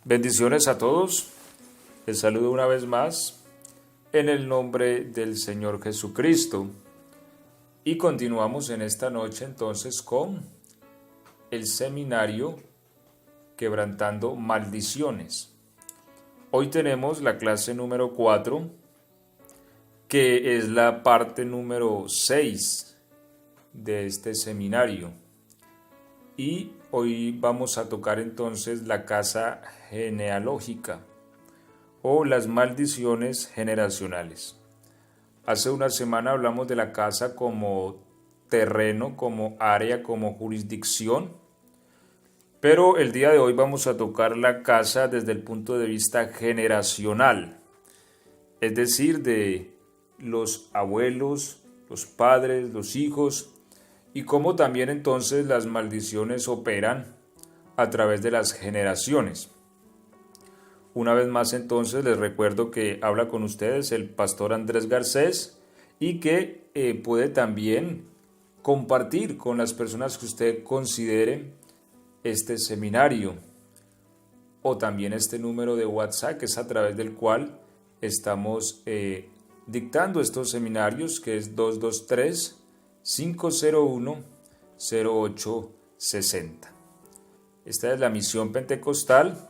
Bendiciones a todos. Les saludo una vez más en el nombre del Señor Jesucristo. Y continuamos en esta noche entonces con el seminario Quebrantando Maldiciones. Hoy tenemos la clase número 4, que es la parte número 6 de este seminario. Y hoy vamos a tocar entonces la casa genealógica o las maldiciones generacionales. Hace una semana hablamos de la casa como terreno, como área, como jurisdicción, pero el día de hoy vamos a tocar la casa desde el punto de vista generacional, es decir, de los abuelos, los padres, los hijos, y cómo también entonces las maldiciones operan a través de las generaciones. Una vez más entonces les recuerdo que habla con ustedes el pastor Andrés Garcés y que puede también compartir con las personas que usted considere este seminario o también este número de WhatsApp, que es a través del cual estamos dictando estos seminarios, que es 223-501-0860. Esta es la misión pentecostal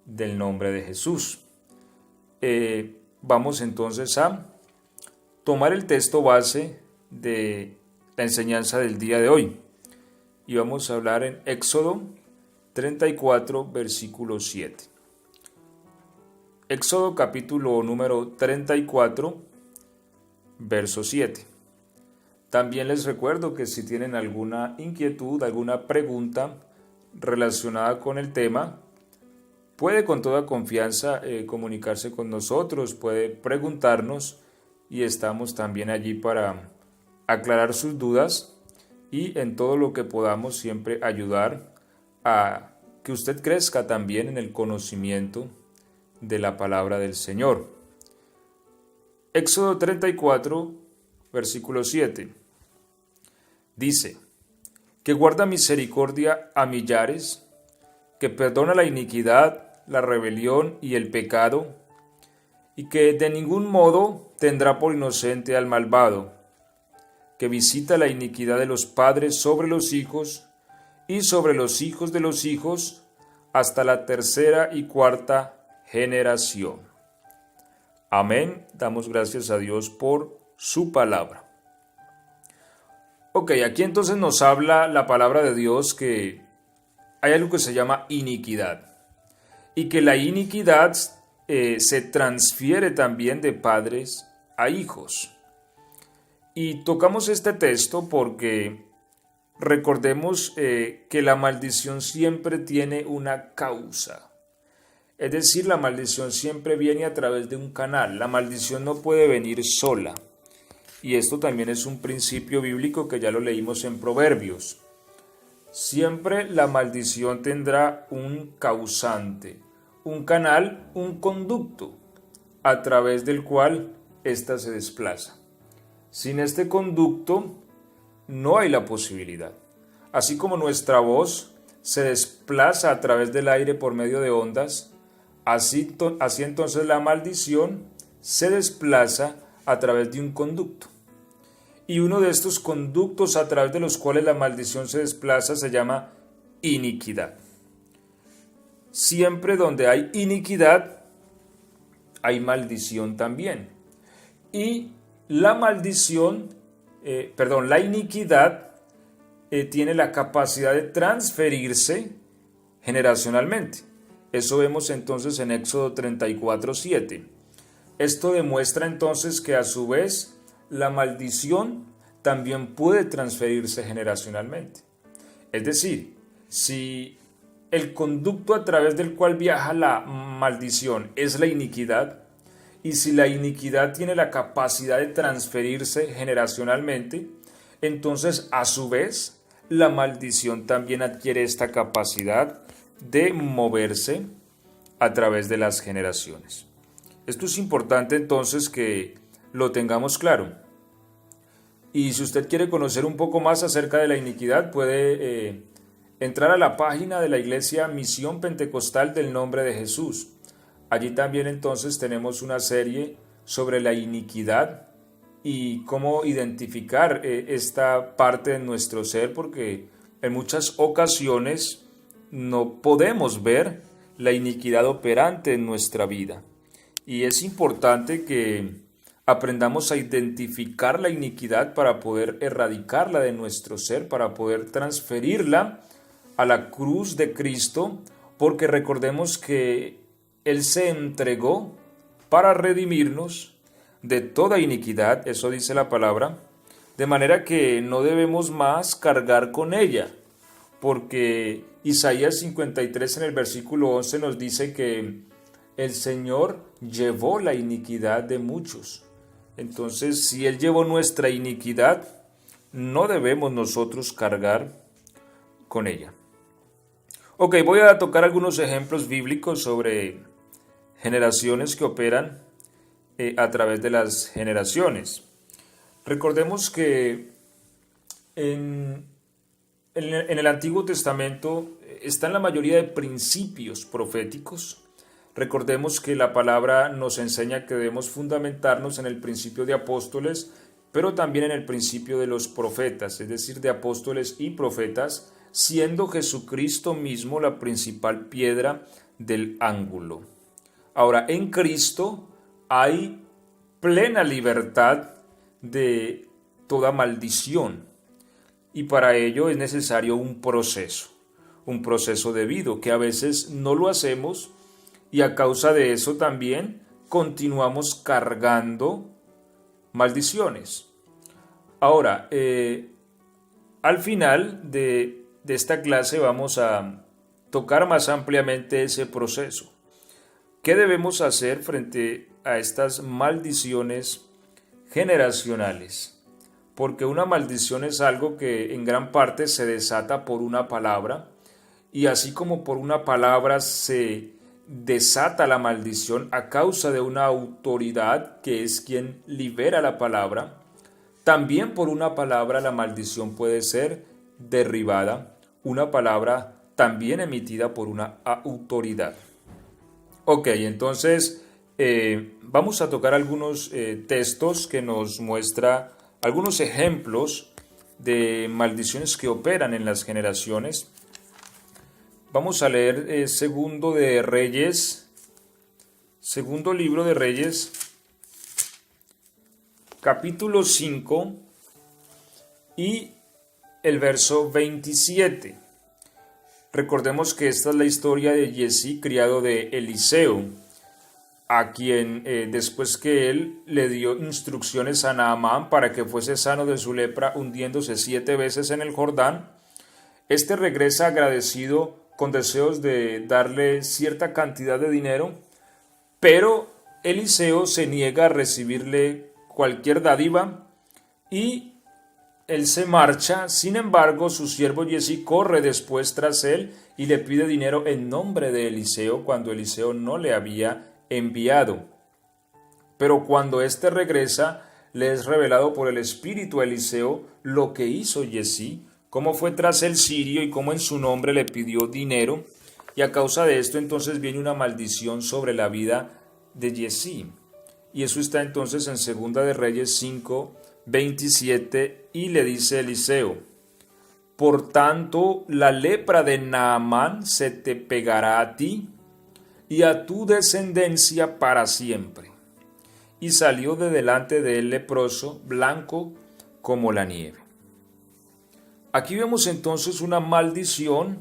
del nombre de Jesús. Vamos entonces a tomar el texto base de la enseñanza del día de hoy y vamos a hablar en Éxodo 34, versículo 7. Éxodo capítulo número 34, verso 7. También les recuerdo que si tienen alguna inquietud, alguna pregunta relacionada con el tema, puede con toda confianza comunicarse con nosotros, puede preguntarnos y estamos también allí para aclarar sus dudas y en todo lo que podamos siempre ayudar a que usted crezca también en el conocimiento de la palabra del Señor. Éxodo 34, versículo 7. Dice, que guarda misericordia a millares, que perdona la iniquidad, la rebelión y el pecado, y que de ningún modo tendrá por inocente al malvado, que visita la iniquidad de los padres sobre los hijos y sobre los hijos de los hijos hasta la tercera y cuarta generación. Amén. Damos gracias a Dios por su palabra. Ok, aquí entonces nos habla la palabra de Dios que hay algo que se llama iniquidad. Y que la iniquidad se transfiere también de padres a hijos. Y tocamos este texto porque recordemos que la maldición siempre tiene una causa. Es decir, la maldición siempre viene a través de un canal. La maldición no puede venir sola. Y esto también es un principio bíblico que ya lo leímos en Proverbios. Siempre la maldición tendrá un causante, un canal, un conducto, a través del cual ésta se desplaza. Sin este conducto no hay la posibilidad. Así como nuestra voz se desplaza a través del aire por medio de ondas, así entonces la maldición se desplaza a través de un conducto. Y uno de estos conductos a través de los cuales la maldición se desplaza se llama iniquidad. Siempre donde hay iniquidad, hay maldición también. Y la la iniquidad tiene la capacidad de transferirse generacionalmente. Eso vemos entonces en Éxodo 34, 7. Esto demuestra entonces que a su vez la maldición también puede transferirse generacionalmente. Es decir, si el conducto a través del cual viaja la maldición es la iniquidad, y si la iniquidad tiene la capacidad de transferirse generacionalmente, entonces a su vez la maldición también adquiere esta capacidad de moverse a través de las generaciones. Esto es importante entonces que lo tengamos claro. Y si usted quiere conocer un poco más acerca de la iniquidad, puede entrar a la página de la Iglesia Misión Pentecostal del Nombre de Jesús. Allí también entonces tenemos una serie sobre la iniquidad y cómo identificar esta parte de nuestro ser, porque en muchas ocasiones no podemos ver la iniquidad operante en nuestra vida. Y es importante que aprendamos a identificar la iniquidad para poder erradicarla de nuestro ser, para poder transferirla a la cruz de Cristo, porque recordemos que Él se entregó para redimirnos de toda iniquidad, eso dice la palabra, de manera que no debemos más cargar con ella, porque Isaías 53 en el versículo 11 nos dice que el Señor llevó la iniquidad de muchos. Entonces, si Él llevó nuestra iniquidad, no debemos nosotros cargar con ella. Ok, voy a tocar algunos ejemplos bíblicos sobre generaciones que operan a través de las generaciones. Recordemos que en el Antiguo Testamento están la mayoría de principios proféticos. Recordemos que la palabra nos enseña que debemos fundamentarnos en el principio de apóstoles, pero también en el principio de los profetas, es decir, de apóstoles y profetas, siendo Jesucristo mismo la principal piedra del ángulo. Ahora, en Cristo hay plena libertad de toda maldición, y para ello es necesario un proceso debido, que a veces no lo hacemos, y a causa de eso también continuamos cargando maldiciones. Ahora, al final de esta clase vamos a tocar más ampliamente ese proceso. ¿Qué debemos hacer frente a estas maldiciones generacionales? Porque una maldición es algo que en gran parte se desata por una palabra, y así como por una palabra se desata la maldición a causa de una autoridad que es quien libera la palabra, también por una palabra la maldición puede ser derribada, una palabra también emitida por una autoridad. Ok, entonces vamos a tocar algunos textos que nos muestra algunos ejemplos de maldiciones que operan en las generaciones. Vamos a leer segundo libro de Reyes, capítulo 5 y el verso 27. Recordemos que esta es la historia de Giezi, criado de Eliseo, a quien después que él le dio instrucciones a Naamán para que fuese sano de su lepra hundiéndose 7 veces en el Jordán, este regresa agradecido con deseos de darle cierta cantidad de dinero, pero Eliseo se niega a recibirle cualquier dádiva y él se marcha. Sin embargo, su siervo Giezi corre después tras él y le pide dinero en nombre de Eliseo cuando Eliseo no le había enviado. Pero cuando éste regresa, le es revelado por el Espíritu a Eliseo lo que hizo Giezi, cómo fue tras el sirio y cómo en su nombre le pidió dinero, y a causa de esto entonces viene una maldición sobre la vida de Giezi. Y eso está entonces en Segunda de Reyes 5, 27, y le dice Eliseo: por tanto, la lepra de Naamán se te pegará a ti y a tu descendencia para siempre. Y salió de delante de él leproso, blanco como la nieve. Aquí vemos entonces una maldición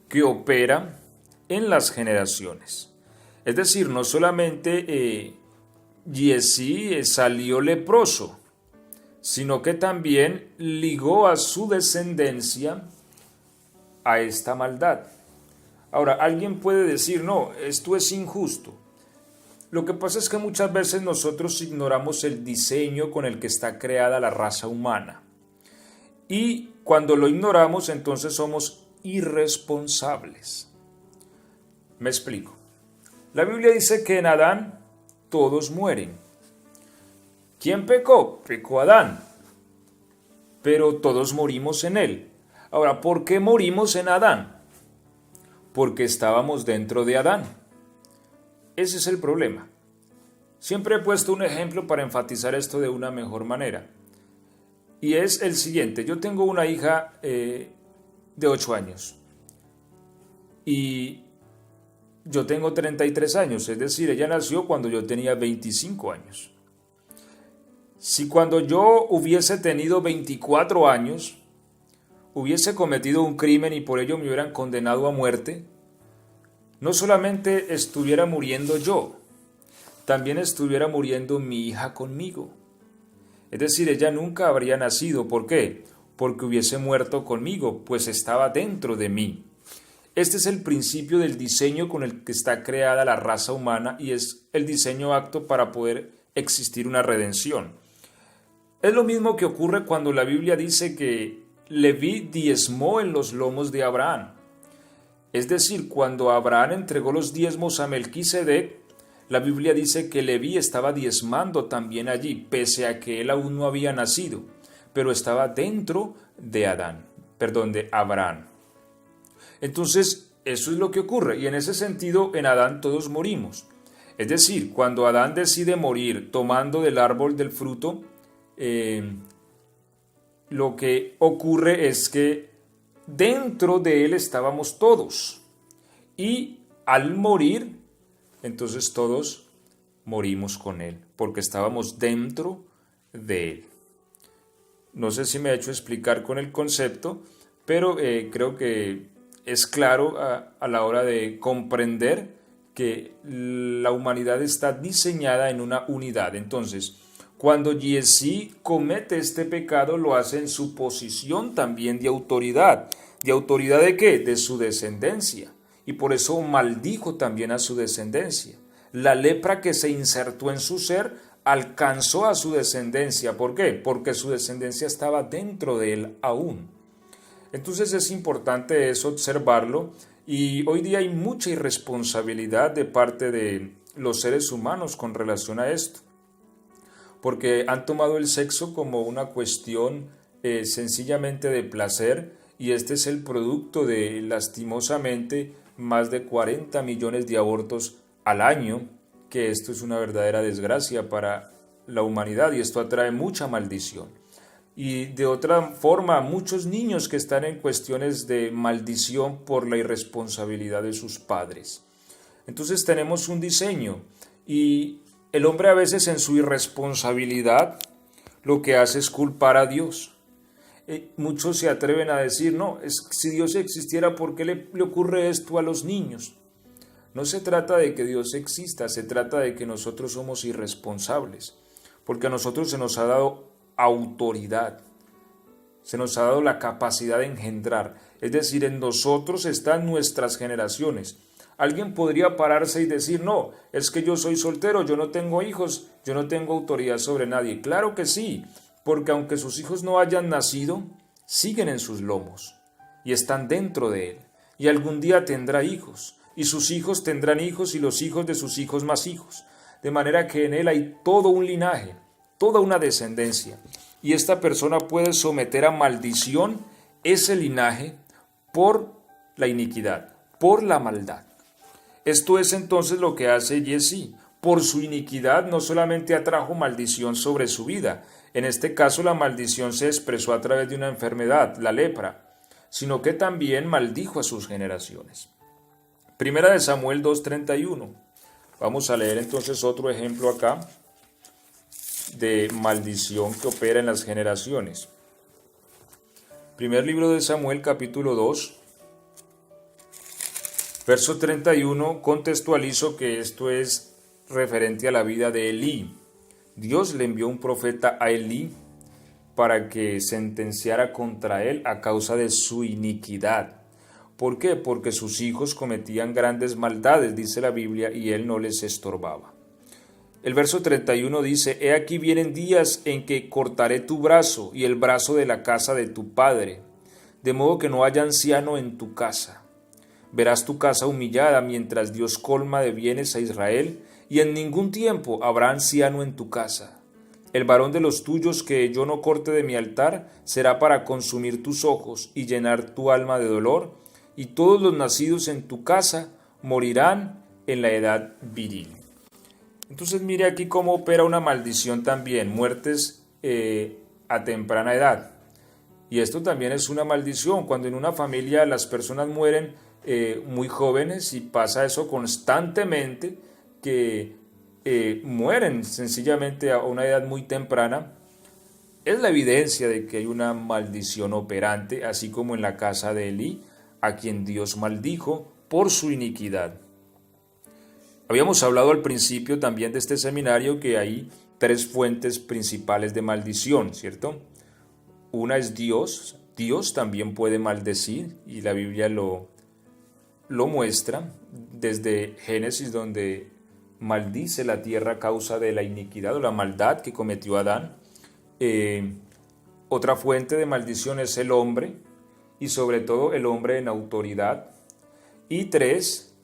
que opera en las generaciones. Es decir, no solamente Giezi salió leproso, sino que también ligó a su descendencia a esta maldad. Ahora, alguien puede decir, no, esto es injusto. Lo que pasa es que muchas veces nosotros ignoramos el diseño con el que está creada la raza humana. Y cuando lo ignoramos, entonces somos irresponsables. Me explico. La Biblia dice que en Adán todos mueren. ¿Quién pecó? Pecó Adán. Pero todos morimos en él. Ahora, ¿por qué morimos en Adán? Porque estábamos dentro de Adán. Ese es el problema. Siempre he puesto un ejemplo para enfatizar esto de una mejor manera. Y es el siguiente. Yo tengo una hija de 8 años. Y yo tengo 33 años. Es decir, ella nació cuando yo tenía 25 años. Si cuando yo hubiese tenido 24 años, hubiese cometido un crimen y por ello me hubieran condenado a muerte, no solamente estuviera muriendo yo, también estuviera muriendo mi hija conmigo. Es decir, ella nunca habría nacido. ¿Por qué? Porque hubiese muerto conmigo, pues estaba dentro de mí. Este es el principio del diseño con el que está creada la raza humana y es el diseño apto para poder existir una redención. Es lo mismo que ocurre cuando la Biblia dice que Leví diezmó en los lomos de Abraham. Es decir, cuando Abraham entregó los diezmos a Melquisedec, la Biblia dice que Leví estaba diezmando también allí, pese a que él aún no había nacido, pero estaba dentro de Abraham. Entonces, eso es lo que ocurre, y en ese sentido, en Adán todos morimos. Es decir, cuando Adán decide morir tomando del árbol del fruto, lo que ocurre es que dentro de él estábamos todos, y al morir, entonces todos morimos con él, porque estábamos dentro de él. No sé si me he hecho explicar con el concepto, pero creo que es claro a la hora de comprender que la humanidad está diseñada en una unidad. Entonces, cuando Giezi comete este pecado, lo hace en su posición también de autoridad. ¿De autoridad de qué? De su descendencia. Y por eso maldijo también a su descendencia. La lepra que se insertó en su ser alcanzó a su descendencia. ¿Por qué? Porque su descendencia estaba dentro de él aún. Entonces es importante eso observarlo, y hoy día hay mucha irresponsabilidad de parte de los seres humanos con relación a esto, porque han tomado el sexo como una cuestión sencillamente de placer, y este es el producto de, lastimosamente, más de 40 millones de abortos al año, que esto es una verdadera desgracia para la humanidad y esto atrae mucha maldición. Y de otra forma, muchos niños que están en cuestiones de maldición por la irresponsabilidad de sus padres. Entonces tenemos un diseño, y el hombre a veces en su irresponsabilidad lo que hace es culpar a Dios. Muchos se atreven a decir, no, si Dios existiera, ¿por qué le ocurre esto a los niños? No se trata de que Dios exista, se trata de que nosotros somos irresponsables, porque a nosotros se nos ha dado autoridad, se nos ha dado la capacidad de engendrar, es decir, en nosotros están nuestras generaciones. Alguien podría pararse y decir, no, es que yo soy soltero, yo no tengo hijos, yo no tengo autoridad sobre nadie. Claro que sí, porque aunque sus hijos no hayan nacido, siguen en sus lomos y están dentro de él, y algún día tendrá hijos, y sus hijos tendrán hijos, y los hijos de sus hijos más hijos, de manera que en él hay todo un linaje, toda una descendencia, y esta persona puede someter a maldición ese linaje por la iniquidad, por la maldad. Esto es entonces lo que hace Giezi. Por su iniquidad no solamente atrajo maldición sobre su vida, en este caso la maldición se expresó a través de una enfermedad, la lepra, sino que también maldijo a sus generaciones. Primera de Samuel 2:31. Vamos a leer entonces otro ejemplo acá de maldición que opera en las generaciones. Primer libro de Samuel, capítulo 2, verso 31, contextualizo que esto es referente a la vida de Elí. Dios le envió un profeta a Elí para que sentenciara contra él a causa de su iniquidad. ¿Por qué? Porque sus hijos cometían grandes maldades, dice la Biblia, y él no les estorbaba. El verso 31 dice, «He aquí vienen días en que cortaré tu brazo y el brazo de la casa de tu padre, de modo que no haya anciano en tu casa. Verás tu casa humillada mientras Dios colma de bienes a Israel, y en ningún tiempo habrá anciano en tu casa. El varón de los tuyos que yo no corte de mi altar será para consumir tus ojos y llenar tu alma de dolor, y todos los nacidos en tu casa morirán en la edad viril. Entonces mire aquí cómo opera una maldición también, muertes a temprana edad. Y esto también es una maldición, cuando en una familia las personas mueren muy jóvenes y pasa eso constantemente, que mueren sencillamente a una edad muy temprana, es la evidencia de que hay una maldición operante, así como en la casa de Elí, a quien Dios maldijo por su iniquidad. Habíamos hablado al principio también de este seminario que hay tres fuentes principales de maldición, ¿cierto? Una es Dios. Dios también puede maldecir y la Biblia lo muestra desde Génesis, donde maldice la tierra a causa de la iniquidad o la maldad que cometió Adán. Otra fuente de maldición es el hombre, y sobre todo el hombre en autoridad. Y tres,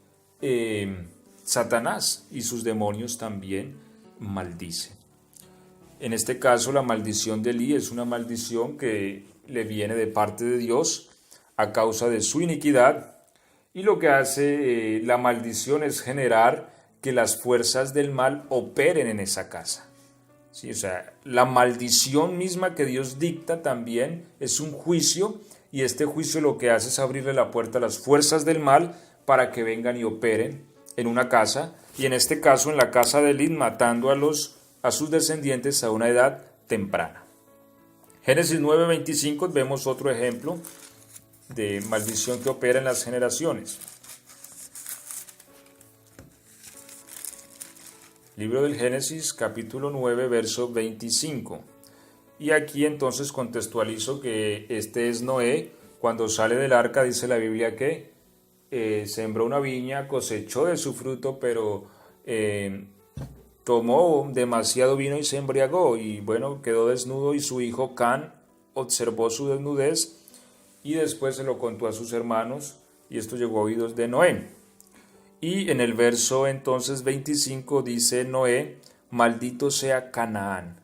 Satanás y sus demonios también maldicen. En este caso, la maldición de Elí es una maldición que le viene de parte de Dios a causa de su iniquidad, y lo que hace la maldición es generar que las fuerzas del mal operen en esa casa. Sí, o sea, la maldición misma que Dios dicta también es un juicio, y este juicio lo que hace es abrirle la puerta a las fuerzas del mal para que vengan y operen en una casa, y en este caso en la casa de Elí, matando a sus descendientes a una edad temprana. Génesis 9:25 vemos otro ejemplo de maldición que opera en las generaciones. Libro del Génesis, capítulo 9, verso 25. Y aquí entonces contextualizo que este es Noé. Cuando sale del arca, dice la Biblia que sembró una viña, cosechó de su fruto, pero tomó demasiado vino y se embriagó, y bueno, quedó desnudo, y su hijo Can observó su desnudez y después se lo contó a sus hermanos, y esto llegó a oídos de Noé. Y en el verso entonces 25 dice Noé: maldito sea Canaán.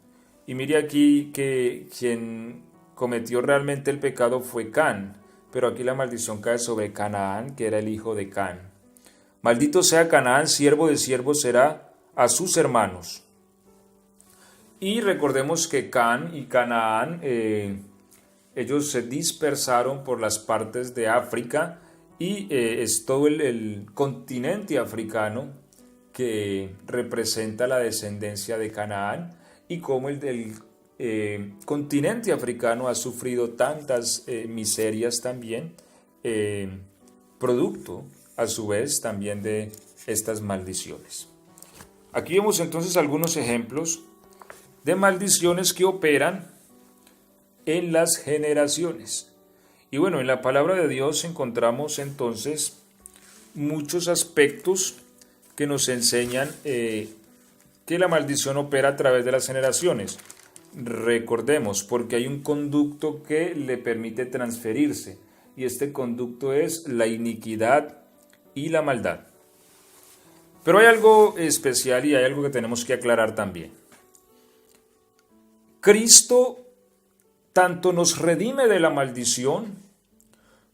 Y mire aquí que quien cometió realmente el pecado fue Can, pero aquí la maldición cae sobre Canaán, que era el hijo de Can. Maldito sea Canaán, siervo de siervos será a sus hermanos. Y recordemos que Can y Canaán, ellos se dispersaron por las partes de África, y es todo el continente africano que representa la descendencia de Canaán, y cómo el continente africano ha sufrido tantas miserias también, producto a su vez también de estas maldiciones. Aquí vemos entonces algunos ejemplos de maldiciones que operan en las generaciones. Y bueno, en la palabra de Dios encontramos entonces muchos aspectos que nos enseñan que la maldición opera a través de las generaciones. Recordemos, porque hay un conducto que le permite transferirse, y este conducto es la iniquidad y la maldad. Pero hay algo especial y hay algo que tenemos que aclarar también. Cristo tanto nos redime de la maldición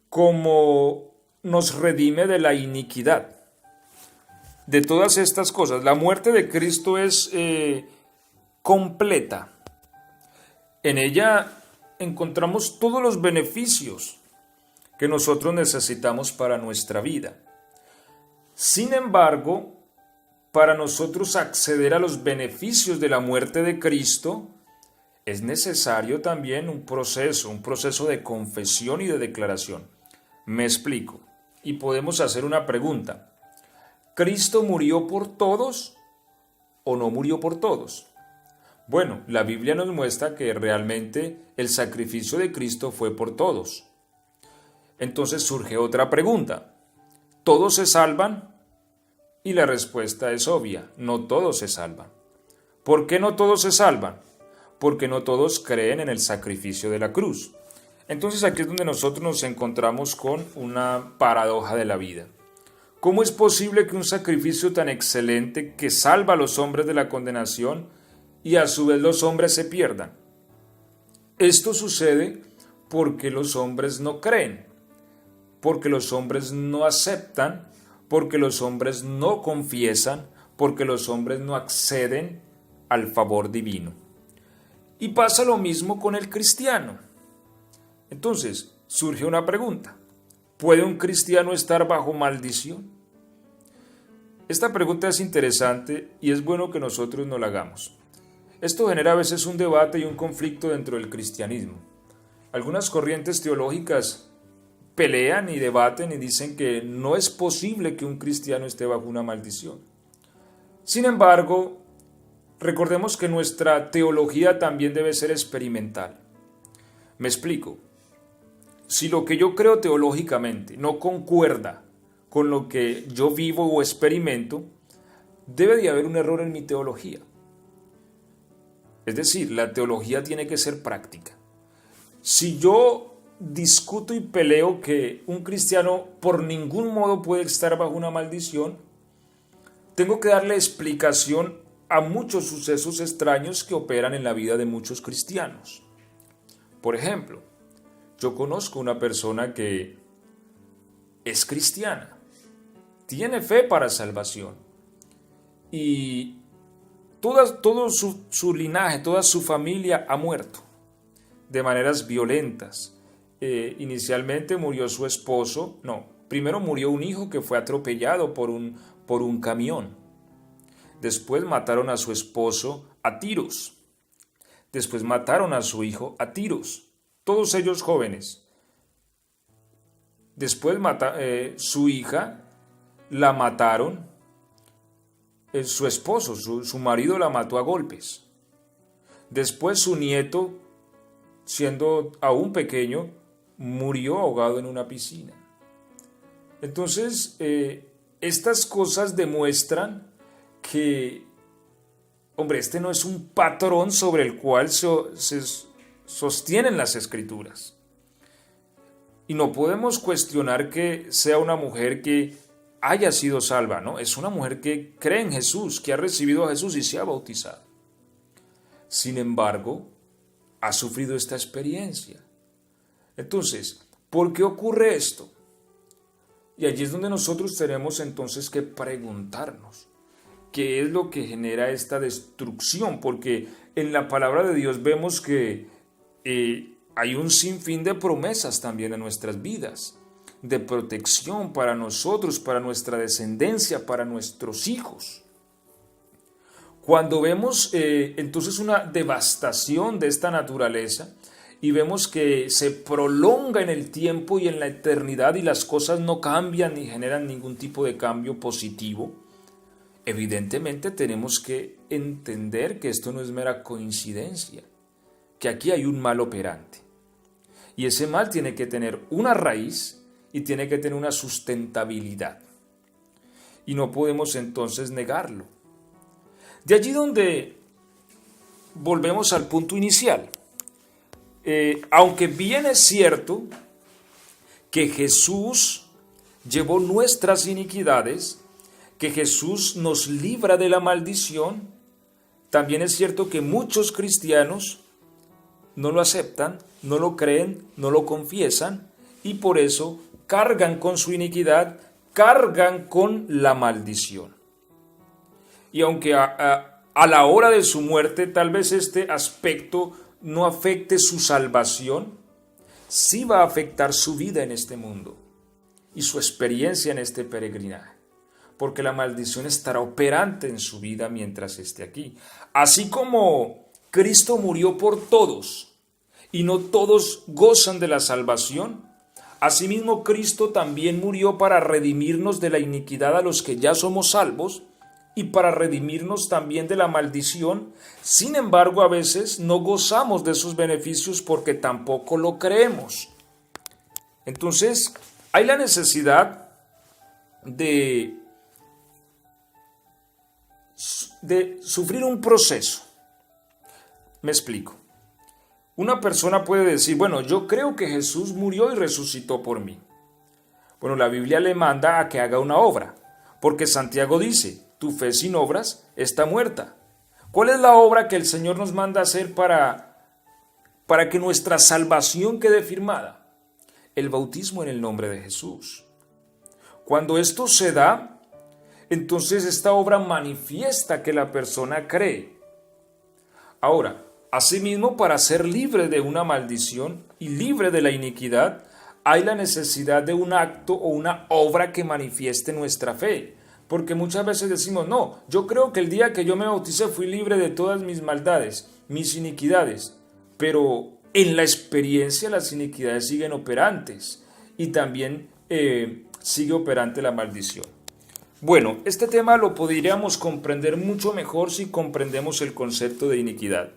como nos redime de la iniquidad. De todas estas cosas, la muerte de Cristo es completa. En ella encontramos todos los beneficios que nosotros necesitamos para nuestra vida. Sin embargo, para nosotros acceder a los beneficios de la muerte de Cristo, es necesario también un proceso de confesión y de declaración. Me explico, y podemos hacer una pregunta. ¿Cristo murió por todos o no murió por todos? Bueno, la Biblia nos muestra que realmente el sacrificio de Cristo fue por todos. Entonces surge otra pregunta. ¿Todos se salvan? Y la respuesta es obvia, no todos se salvan. ¿Por qué no todos se salvan? Porque no todos creen en el sacrificio de la cruz. Entonces aquí es donde nosotros nos encontramos con una paradoja de la vida. ¿Cómo es posible que un sacrificio tan excelente que salva a los hombres de la condenación y a su vez los hombres se pierdan. Esto sucede porque los hombres no creen, porque los hombres no aceptan, porque los hombres no confiesan, porque los hombres no acceden al favor divino. Y pasa lo mismo con el cristiano. Entonces, surge una pregunta. ¿Puede un cristiano estar bajo maldición? Esta pregunta es interesante y es bueno que nosotros nos la hagamos. Esto genera a veces un debate y un conflicto dentro del cristianismo. Algunas corrientes teológicas pelean y debaten y dicen que no es posible que un cristiano esté bajo una maldición. Sin embargo, recordemos que nuestra teología también debe ser experimental. Me explico. Si lo que yo creo teológicamente no concuerda con lo que yo vivo o experimento, debe de haber un error en mi teología. Es decir, la teología tiene que ser práctica. Si yo discuto y peleo que un cristiano por ningún modo puede estar bajo una maldición, tengo que darle explicación a muchos sucesos extraños que operan en la vida de muchos cristianos. Por ejemplo, yo conozco una persona que es cristiana, tiene fe para salvación y todo su linaje, toda su familia ha muerto de maneras violentas. Inicialmente murió su esposo, primero murió un hijo que fue atropellado por un camión. Después mataron a su esposo a tiros. Después mataron a su hijo a tiros. Todos ellos jóvenes. Después su hija la mataron. Su esposo, su marido la mató a golpes. Después su nieto, siendo aún pequeño, murió ahogado en una piscina. Entonces, estas cosas demuestran que, este no es un patrón sobre el cual se sostienen las escrituras. Y no podemos cuestionar que sea una mujer que haya sido salva, ¿no? Es una mujer que cree en Jesús, que ha recibido a Jesús y se ha bautizado. Sin embargo, ha sufrido esta experiencia. Entonces, ¿por qué ocurre esto? Y allí es donde nosotros tenemos entonces que preguntarnos, ¿qué es lo que genera esta destrucción? Porque en la palabra de Dios vemos que hay un sinfín de promesas también en nuestras vidas, de protección para nosotros, para nuestra descendencia, para nuestros hijos. Cuando vemos entonces una devastación de esta naturaleza y vemos que se prolonga en el tiempo y en la eternidad y las cosas no cambian ni generan ningún tipo de cambio positivo, evidentemente tenemos que entender que esto no es mera coincidencia, que aquí hay un mal operante. Y ese mal tiene que tener una raíz y tiene que tener una sustentabilidad. Y no podemos entonces negarlo. De allí donde volvemos al punto inicial. Aunque bien es cierto que Jesús llevó nuestras iniquidades, que Jesús nos libra de la maldición, también es cierto que muchos cristianos no lo aceptan, no lo creen, no lo confiesan y por eso cargan con su iniquidad, cargan con la maldición. Y aunque a la hora de su muerte tal vez este aspecto no afecte su salvación, sí va a afectar su vida en este mundo y su experiencia en este peregrinaje, porque la maldición estará operante en su vida mientras esté aquí. Así como Cristo murió por todos y no todos gozan de la salvación, asimismo Cristo también murió para redimirnos de la iniquidad a los que ya somos salvos y para redimirnos también de la maldición. Sin embargo, a veces no gozamos de esos beneficios porque tampoco lo creemos. Entonces, hay la necesidad de sufrir un proceso. Me explico. Una persona puede decir, bueno, yo creo que Jesús murió y resucitó por mí. Bueno, la Biblia le manda a que haga una obra, porque Santiago dice, tu fe sin obras está muerta. ¿Cuál es la obra que el Señor nos manda a hacer para que nuestra salvación quede firmada? El bautismo en el nombre de Jesús. Cuando esto se da, entonces esta obra manifiesta que la persona cree. Ahora, asimismo, para ser libre de una maldición y libre de la iniquidad, hay la necesidad de un acto o una obra que manifieste nuestra fe. Porque muchas veces decimos, no, yo creo que el día que yo me bauticé fui libre de todas mis maldades, mis iniquidades. Pero en la experiencia las iniquidades siguen operantes y también sigue operante la maldición. Bueno, este tema lo podríamos comprender mucho mejor si comprendemos el concepto de iniquidad.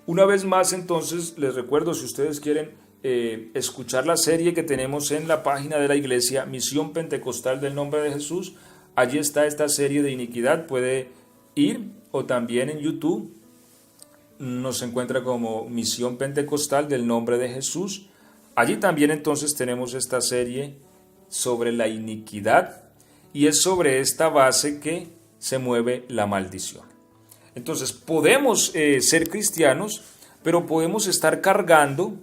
Una vez más, entonces, les recuerdo, si ustedes quieren escuchar la serie que tenemos en la página de la iglesia, Misión Pentecostal del Nombre de Jesús, allí está esta serie de iniquidad, puede ir, o también en YouTube, nos encuentra como Misión Pentecostal del Nombre de Jesús. Allí también entonces tenemos esta serie sobre la iniquidad, y es sobre esta base que se mueve la maldición. Entonces podemos ser cristianos, pero podemos estar cargando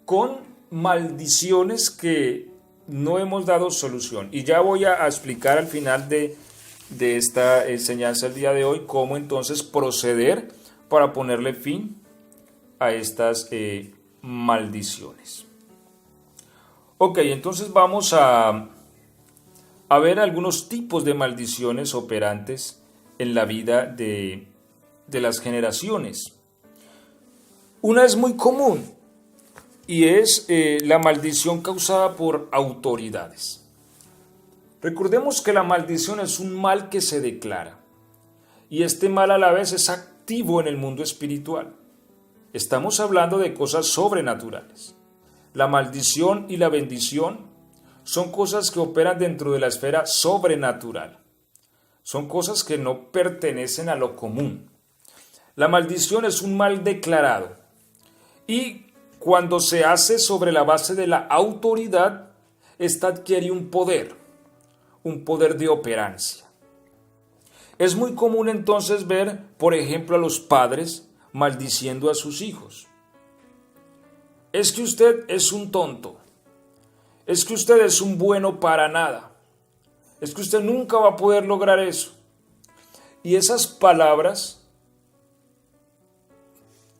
con maldiciones que no hemos dado solución. Y ya voy a explicar al final de esta enseñanza el día de hoy cómo entonces proceder para ponerle fin a estas maldiciones. Ok, entonces vamos a ver algunos tipos de maldiciones operantes en la vida de las generaciones. Una es muy común y es la maldición causada por autoridades. Recordemos que la maldición es un mal que se declara y este mal a la vez es activo en el mundo espiritual. Estamos hablando de cosas sobrenaturales. La maldición y la bendición son cosas que operan dentro de la esfera sobrenatural. Son cosas que no pertenecen a lo común. La maldición es un mal declarado y cuando se hace sobre la base de la autoridad, ésta adquiere un poder de operancia. Es muy común entonces ver, por ejemplo, a los padres maldiciendo a sus hijos. Es que usted es un tonto. Es que usted es un bueno para nada. Es que usted nunca va a poder lograr eso. Y esas palabras,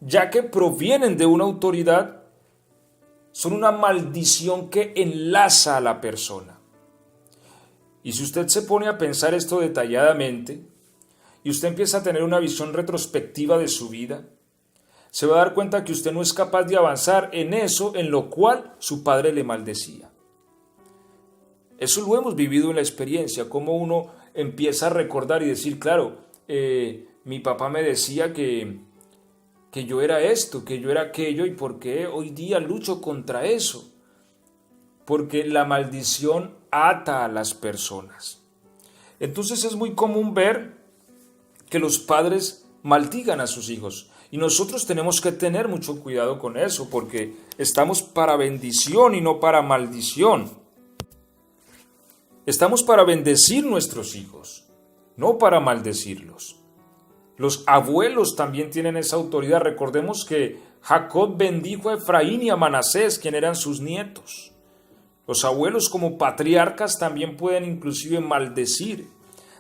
ya que provienen de una autoridad, son una maldición que enlaza a la persona. Y si usted se pone a pensar esto detalladamente, y usted empieza a tener una visión retrospectiva de su vida, se va a dar cuenta que usted no es capaz de avanzar en eso en lo cual su padre le maldecía. Eso lo hemos vivido en la experiencia, cómo uno empieza a recordar y decir, claro, mi papá me decía que yo era esto, que yo era aquello, y por qué hoy día lucho contra eso. Porque la maldición ata a las personas. Entonces es muy común ver que los padres maldigan a sus hijos. Y nosotros tenemos que tener mucho cuidado con eso, porque estamos para bendición y no para maldición. Estamos para bendecir nuestros hijos, no para maldecirlos. Los abuelos también tienen esa autoridad. Recordemos que Jacob bendijo a Efraín y a Manasés, quien eran sus nietos. Los abuelos como patriarcas también pueden inclusive maldecir,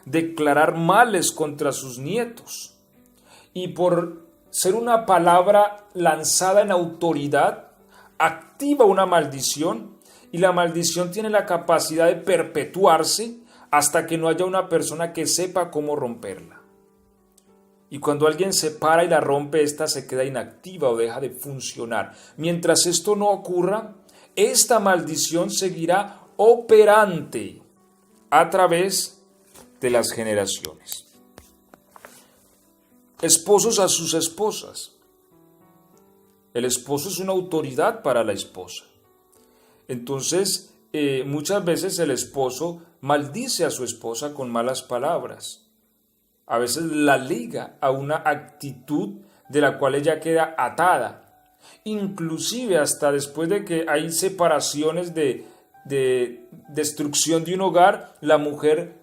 declarar males contra sus nietos. Y por ser una palabra lanzada en autoridad, activa una maldición, y la maldición tiene la capacidad de perpetuarse hasta que no haya una persona que sepa cómo romperla. Y cuando alguien se para y la rompe, ésta se queda inactiva o deja de funcionar. Mientras esto no ocurra, esta maldición seguirá operante a través de las generaciones. Esposos a sus esposas. El esposo es una autoridad para la esposa. Entonces, muchas veces el esposo maldice a su esposa con malas palabras. A veces la liga a una actitud de la cual ella queda atada. Inclusive hasta después de que hay separaciones de destrucción de un hogar, la mujer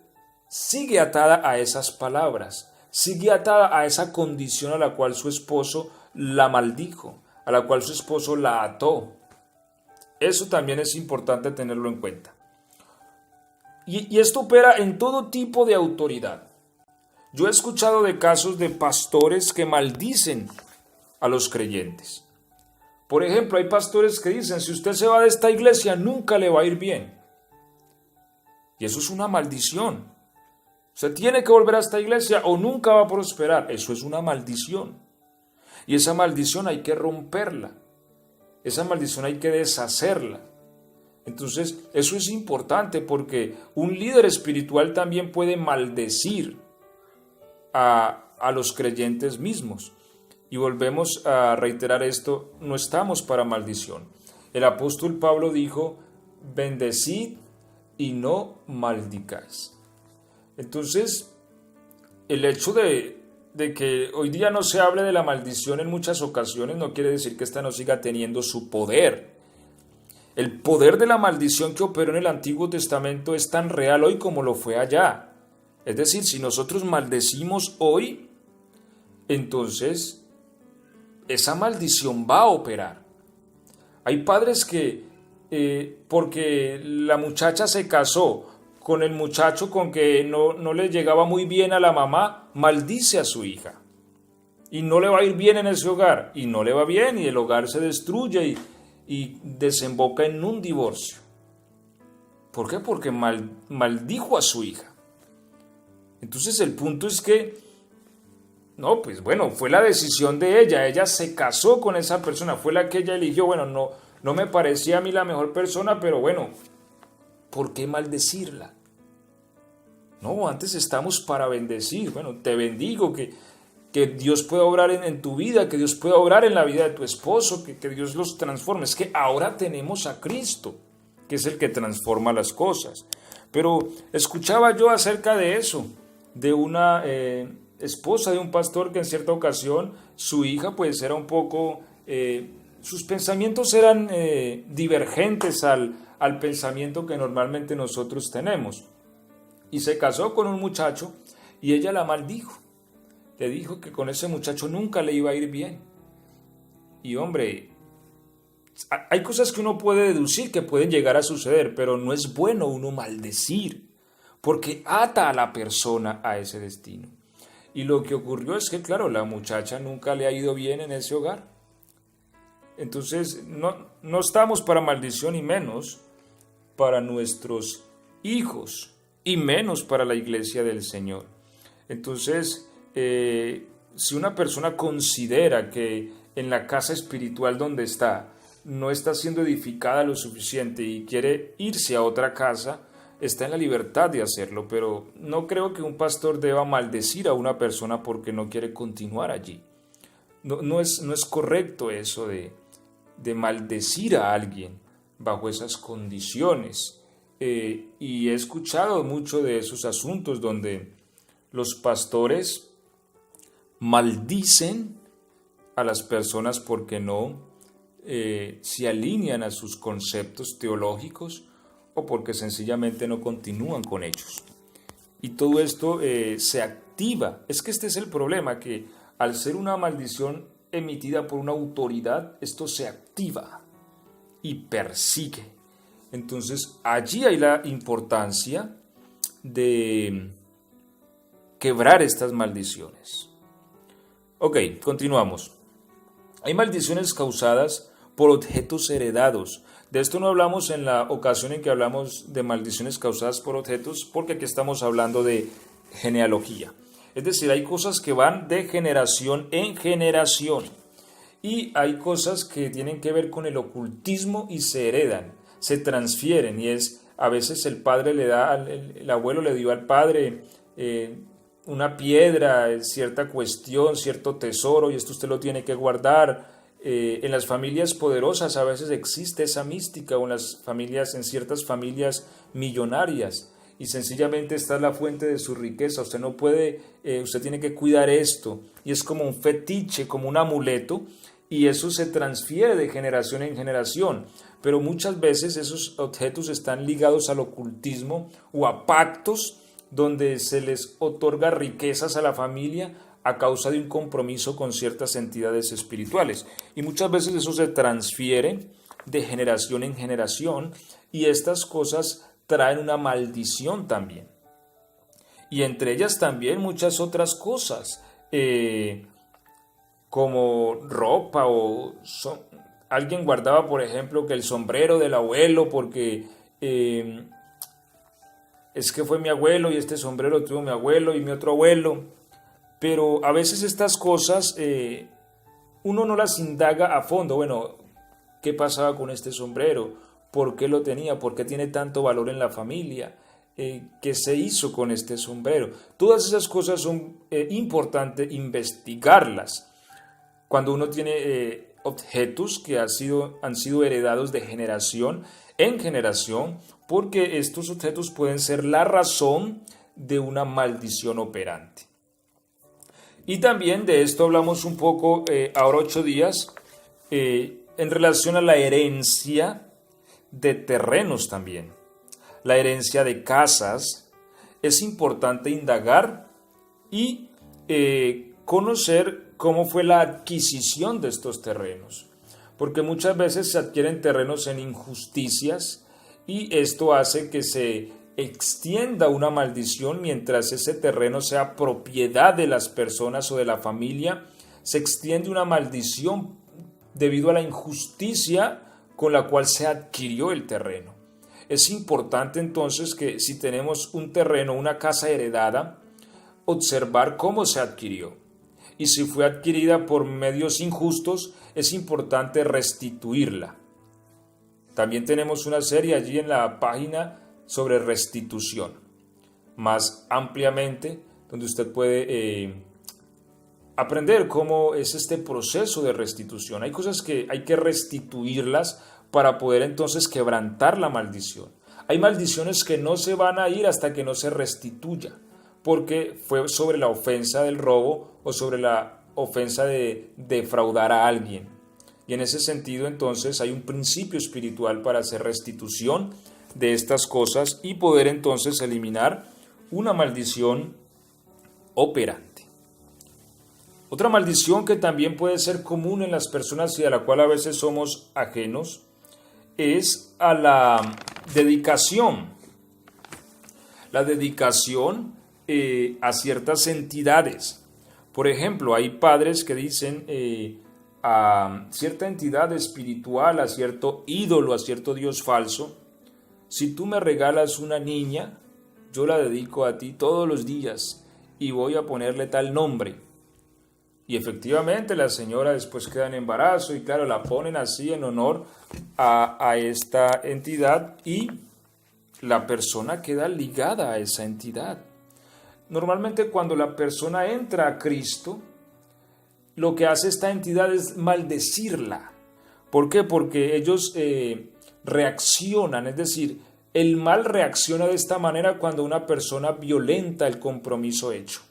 sigue atada a esas palabras. sigue atada a esa condición a la cual su esposo la maldijo, a la cual su esposo la ató. Eso también es importante tenerlo en cuenta. Y esto opera en todo tipo de autoridad. Yo he escuchado de casos de pastores que maldicen a los creyentes. Por ejemplo, hay pastores que dicen, si usted se va de esta iglesia, nunca le va a ir bien. Y eso es una maldición. Usted tiene que volver a esta iglesia o nunca va a prosperar. Eso es una maldición. Y esa maldición hay que romperla. Esa maldición hay que deshacerla. Entonces, eso es importante porque un líder espiritual también puede maldecir a los creyentes mismos. Y volvemos a reiterar esto, no estamos para maldición. El apóstol Pablo dijo, bendecid y no maldicáis. Entonces, el hecho de que hoy día no se hable de la maldición en muchas ocasiones no quiere decir que ésta no siga teniendo su poder. El poder de la maldición que operó en el Antiguo Testamento es tan real hoy como lo fue allá. Es decir, si nosotros maldecimos hoy, entonces esa maldición va a operar. Hay padres que, porque la muchacha se casó con el muchacho con que no le llegaba muy bien a la mamá, maldice a su hija. Y no le va a ir bien en ese hogar. Y no le va bien y el hogar se destruye y desemboca en un divorcio. ¿Por qué? Porque maldijo a su hija. Entonces el punto es que no, pues bueno, fue la decisión de ella se casó con esa persona, fue la que ella eligió, bueno, no me parecía a mí la mejor persona, pero bueno, ¿por qué maldecirla? No, antes estamos para bendecir, bueno, te bendigo, que Dios pueda obrar en tu vida, que Dios pueda obrar en la vida de tu esposo, que Dios los transforme, es que ahora tenemos a Cristo, que es el que transforma las cosas. Pero escuchaba yo acerca de eso, de una esposa de un pastor que en cierta ocasión su hija pues era un poco, sus pensamientos eran divergentes al pensamiento que normalmente nosotros tenemos. Y se casó con un muchacho y ella la maldijo. Le dijo que con ese muchacho nunca le iba a ir bien. Y hombre, hay cosas que uno puede deducir que pueden llegar a suceder, pero no es bueno uno maldecir, porque ata a la persona a ese destino. Y lo que ocurrió es que, claro, la muchacha nunca le ha ido bien en ese hogar. Entonces, no estamos para maldición y menos para nuestros hijos y menos para la iglesia del Señor. Entonces, si una persona considera que en la casa espiritual donde está no está siendo edificada lo suficiente y quiere irse a otra casa, está en la libertad de hacerlo, pero no creo que un pastor deba maldecir a una persona porque no quiere continuar allí. No es correcto eso de maldecir a alguien bajo esas condiciones. Y he escuchado mucho de esos asuntos donde los pastores maldicen a las personas porque no se alinean a sus conceptos teológicos o porque sencillamente no continúan con ellos. Y todo esto se activa. Es que este es el problema, que al ser una maldición emitida por una autoridad, esto se activa y persigue. Entonces, allí hay la importancia de quebrar estas maldiciones. Ok, continuamos. Hay maldiciones causadas por objetos heredados. De esto no hablamos en la ocasión en que hablamos de maldiciones causadas por objetos, porque aquí estamos hablando de genealogía. Es decir, hay cosas que van de generación en generación. Y hay cosas que tienen que ver con el ocultismo y se heredan, se transfieren. Y es, a veces el padre le da, el abuelo le dio al padre una piedra, cierta cuestión, cierto tesoro, y esto usted lo tiene que guardar. En las familias poderosas a veces existe esa mística, o en ciertas familias millonarias, y sencillamente esta es la fuente de su riqueza. Usted no puede, usted tiene que cuidar esto, y es como un fetiche, como un amuleto, y eso se transfiere de generación en generación. Pero muchas veces esos objetos están ligados al ocultismo o a pactos donde se les otorga riquezas a la familia a causa de un compromiso con ciertas entidades espirituales. Y muchas veces eso se transfiere de generación en generación y estas cosas traen una maldición también. Y entre ellas también muchas otras cosas, como ropa alguien guardaba, por ejemplo, que el sombrero del abuelo porque es que fue mi abuelo y este sombrero tuvo mi abuelo y mi otro abuelo. Pero a veces estas cosas uno no las indaga a fondo. Bueno, ¿qué pasaba con este sombrero? ¿Por qué lo tenía? ¿Por qué tiene tanto valor en la familia? ¿Qué se hizo con este sombrero? Todas esas cosas son importantes investigarlas. Cuando uno tiene objetos que han sido heredados de generación en generación, porque estos objetos pueden ser la razón de una maldición operante. Y también de esto hablamos un poco ahora 8 días en relación a la herencia de terrenos también. La herencia de casas, es importante indagar y conocer cómo fue la adquisición de estos terrenos, porque muchas veces se adquieren terrenos en injusticias y esto hace que se extienda una maldición mientras ese terreno sea propiedad de las personas o de la familia. Se extiende una maldición debido a la injusticia con la cual se adquirió el terreno. Es importante entonces que si tenemos un terreno, una casa heredada, observar cómo se adquirió. Y si fue adquirida por medios injustos, es importante restituirla. También tenemos una serie allí en la página sobre restitución, más ampliamente, donde usted puede aprender cómo es este proceso de restitución. Hay cosas que hay que restituirlas para poder entonces quebrantar la maldición. Hay maldiciones que no se van a ir hasta que no se restituya, porque fue sobre la ofensa del robo o sobre la ofensa de defraudar a alguien. Y en ese sentido entonces hay un principio espiritual para hacer restitución de estas cosas y poder entonces eliminar una maldición operante. Otra maldición que también puede ser común en las personas y a la cual a veces somos ajenos es a la dedicación. La dedicación a ciertas entidades. Por ejemplo, hay padres que dicen a cierta entidad espiritual, a cierto ídolo, a cierto dios falso: si tú me regalas una niña, yo la dedico a ti todos los días y voy a ponerle tal nombre. Y efectivamente la señora después queda en embarazo y claro, la ponen así en honor a esta entidad y la persona queda ligada a esa entidad. Normalmente cuando la persona entra a Cristo, lo que hace esta entidad es maldecirla. ¿Por qué? Porque ellos reaccionan, es decir, el mal reacciona de esta manera cuando una persona violenta el compromiso hecho.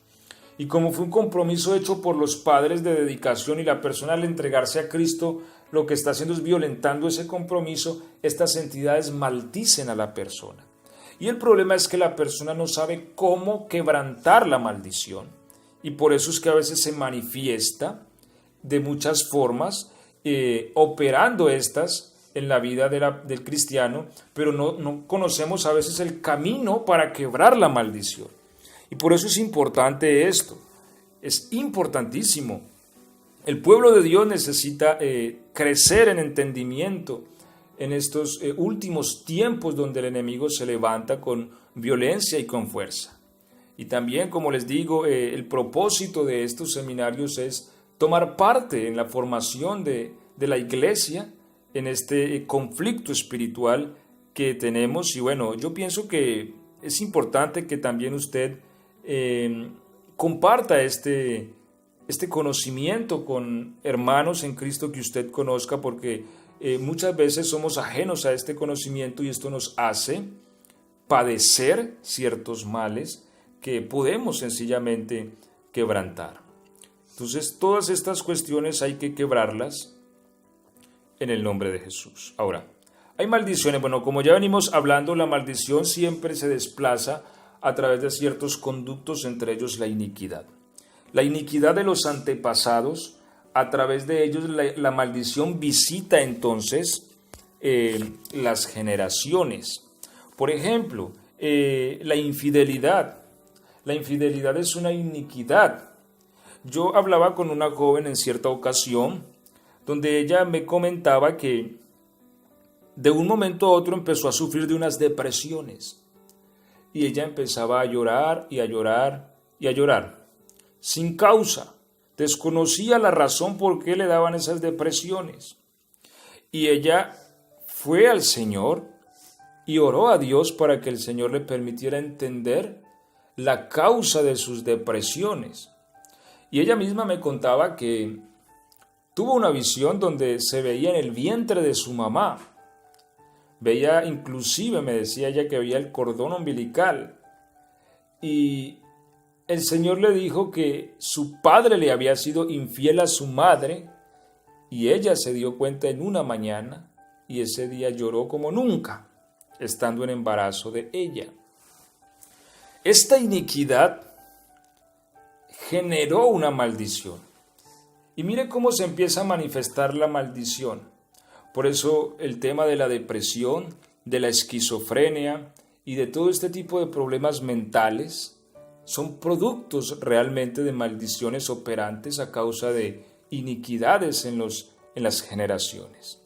Y como fue un compromiso hecho por los padres de dedicación y la persona al entregarse a Cristo, lo que está haciendo es violentando ese compromiso, estas entidades maldicen a la persona. Y el problema es que la persona no sabe cómo quebrantar la maldición. Y por eso es que a veces se manifiesta de muchas formas, operando estas en la vida del cristiano, pero no conocemos a veces el camino para quebrar la maldición. Y por eso es importante esto, es importantísimo. El pueblo de Dios necesita crecer en entendimiento en estos últimos tiempos donde el enemigo se levanta con violencia y con fuerza. Y también, como les digo, el propósito de estos seminarios es tomar parte en la formación de la iglesia en este conflicto espiritual que tenemos. Y bueno, yo pienso que es importante que también usted comparta este conocimiento con hermanos en Cristo que usted conozca, porque muchas veces somos ajenos a este conocimiento y esto nos hace padecer ciertos males que podemos sencillamente quebrantar. Entonces, todas estas cuestiones hay que quebrarlas en el nombre de Jesús. Ahora, hay maldiciones. Bueno, como ya venimos hablando, la maldición siempre se desplaza a través de ciertos conductos, entre ellos la iniquidad. La iniquidad de los antepasados, a través de ellos la maldición visita entonces las generaciones. Por ejemplo, la infidelidad. La infidelidad es una iniquidad. Yo hablaba con una joven en cierta ocasión, donde ella me comentaba que de un momento a otro empezó a sufrir de unas depresiones. Y ella empezaba a llorar y a llorar y a llorar, sin causa. Desconocía la razón por qué le daban esas depresiones. Y ella fue al Señor y oró a Dios para que el Señor le permitiera entender la causa de sus depresiones. Y ella misma me contaba que tuvo una visión donde se veía en el vientre de su mamá. Veía, inclusive me decía ella que veía el cordón umbilical. Y el Señor le dijo que su padre le había sido infiel a su madre, y ella se dio cuenta en una mañana, y ese día lloró como nunca, estando en embarazo de ella. Esta iniquidad generó una maldición. Y mire cómo se empieza a manifestar la maldición. Por eso el tema de la depresión, de la esquizofrenia y de todo este tipo de problemas mentales son productos realmente de maldiciones operantes a causa de iniquidades en las generaciones.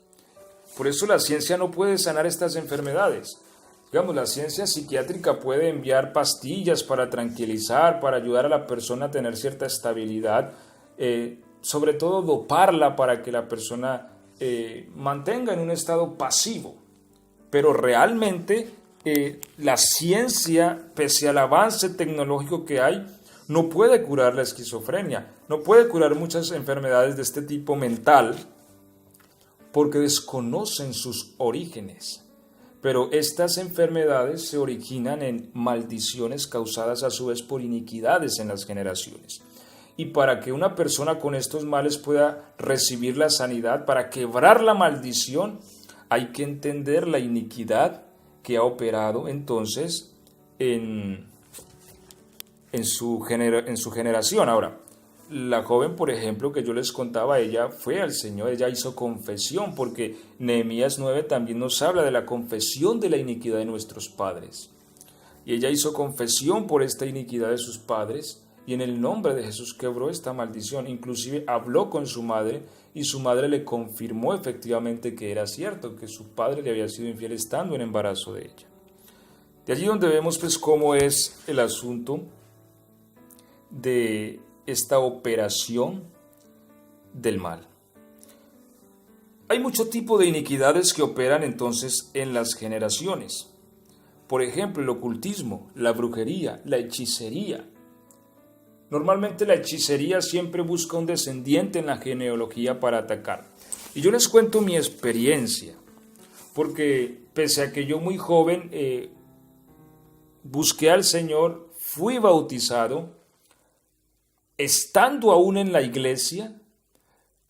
Por eso la ciencia no puede sanar estas enfermedades. Digamos, la ciencia psiquiátrica puede enviar pastillas para tranquilizar, para ayudar a la persona a tener cierta estabilidad, sobre todo doparla para que la persona mantenga en un estado pasivo. Pero realmente la ciencia, pese al avance tecnológico que hay, no puede curar la esquizofrenia, no puede curar muchas enfermedades de este tipo mental, porque desconocen sus orígenes. Pero estas enfermedades se originan en maldiciones causadas a su vez por iniquidades en las generaciones. Y para que una persona con estos males pueda recibir la sanidad, para quebrar la maldición, hay que entender la iniquidad que ha operado entonces en su generación. Ahora, la joven, por ejemplo, que yo les contaba, ella fue al Señor, ella hizo confesión, porque Nehemías 9 también nos habla de la confesión de la iniquidad de nuestros padres. Y ella hizo confesión por esta iniquidad de sus padres, y en el nombre de Jesús quebró esta maldición. Inclusive habló con su madre, y su madre le confirmó efectivamente que era cierto, que su padre le había sido infiel estando en embarazo de ella. De allí donde vemos pues cómo es el asunto de esta operación del mal. Hay mucho tipo de iniquidades que operan entonces en las generaciones. Por ejemplo, el ocultismo, la brujería, la hechicería. Normalmente la hechicería siempre busca un descendiente en la genealogía para atacar. Y yo les cuento mi experiencia, porque pese a que yo muy joven busqué al Señor, fui bautizado, estando aún en la iglesia,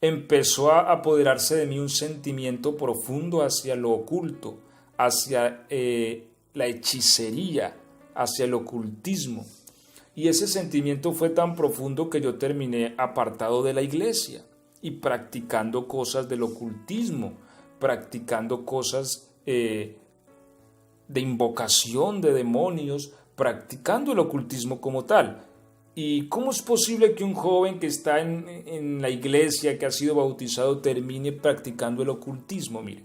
empezó a apoderarse de mí un sentimiento profundo hacia lo oculto, hacia la hechicería, hacia el ocultismo. Y ese sentimiento fue tan profundo que yo terminé apartado de la iglesia y practicando cosas del ocultismo, practicando cosas de invocación de demonios, practicando el ocultismo como tal. ¿Y cómo es posible que un joven que está en la iglesia, que ha sido bautizado, termine practicando el ocultismo? Mire,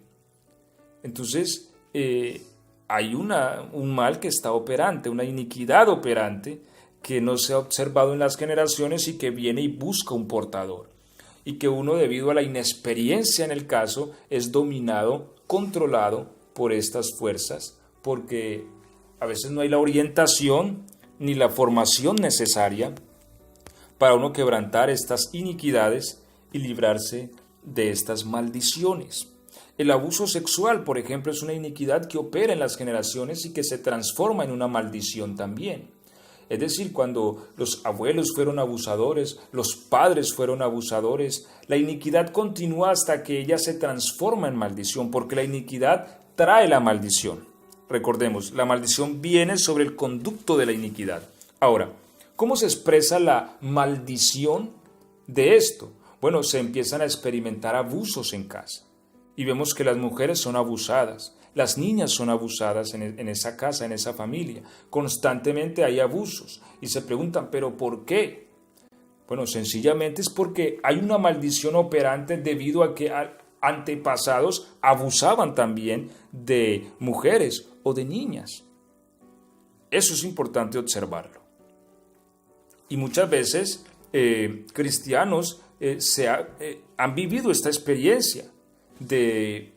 entonces hay un mal que está operante, una iniquidad operante que no se ha observado en las generaciones y que viene y busca un portador. Y que uno, debido a la inexperiencia en el caso, es dominado, controlado por estas fuerzas, porque a veces no hay la orientación ni la formación necesaria para uno quebrantar estas iniquidades y librarse de estas maldiciones. El abuso sexual, por ejemplo, es una iniquidad que opera en las generaciones y que se transforma en una maldición también. Es decir, cuando los abuelos fueron abusadores, los padres fueron abusadores, la iniquidad continúa hasta que ella se transforma en maldición, porque la iniquidad trae la maldición. Recordemos, la maldición viene sobre el conducto de la iniquidad. Ahora, ¿cómo se expresa la maldición de esto? Bueno, se empiezan a experimentar abusos en casa. Y vemos que las mujeres son abusadas, las niñas son abusadas en esa casa, en esa familia. Constantemente hay abusos. Y se preguntan, ¿pero por qué? Bueno, sencillamente es porque hay una maldición operante debido a que antepasados abusaban también de mujeres o de niñas. Eso es importante observarlo. Y muchas veces cristianos han vivido esta experiencia de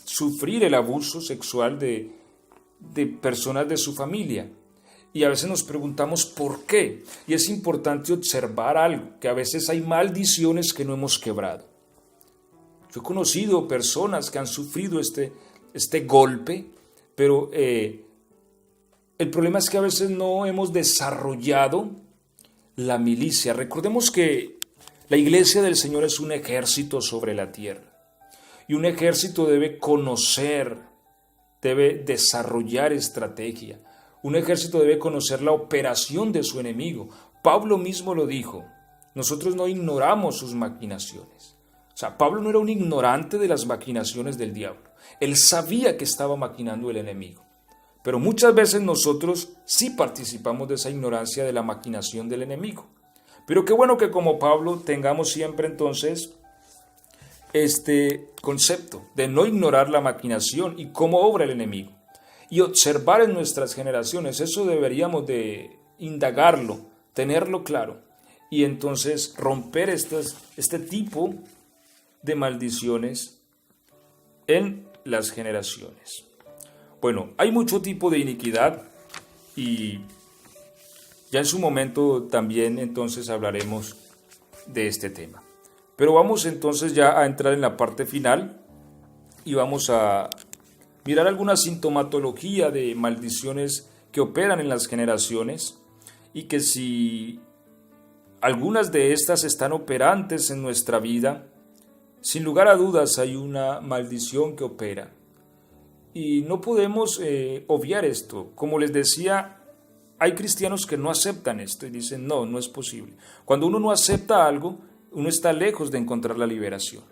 sufrir el abuso sexual de personas de su familia. Y a veces nos preguntamos por qué. Y es importante observar algo, que a veces hay maldiciones que no hemos quebrado. Yo he conocido personas que han sufrido este golpe, pero el problema es que a veces no hemos desarrollado la milicia. Recordemos que la iglesia del Señor es un ejército sobre la tierra. Y un ejército debe conocer, debe desarrollar estrategia. Un ejército debe conocer la operación de su enemigo. Pablo mismo lo dijo. Nosotros no ignoramos sus maquinaciones. O sea, Pablo no era un ignorante de las maquinaciones del diablo. Él sabía que estaba maquinando el enemigo. Pero muchas veces nosotros sí participamos de esa ignorancia de la maquinación del enemigo. Pero qué bueno que como Pablo tengamos siempre entonces este concepto de no ignorar la maquinación y cómo obra el enemigo. Y observar en nuestras generaciones, eso deberíamos de indagarlo, tenerlo claro. Y entonces romper este tipo de maldiciones en las generaciones. Bueno, hay mucho tipo de iniquidad y ya en su momento también entonces hablaremos de este tema. Pero vamos entonces ya a entrar en la parte final y vamos a mirar alguna sintomatología de maldiciones que operan en las generaciones y que si algunas de estas están operantes en nuestra vida, sin lugar a dudas hay una maldición que opera. Y no podemos obviar esto. Como les decía, hay cristianos que no aceptan esto y dicen, no, no es posible. Cuando uno no acepta algo, uno está lejos de encontrar la liberación.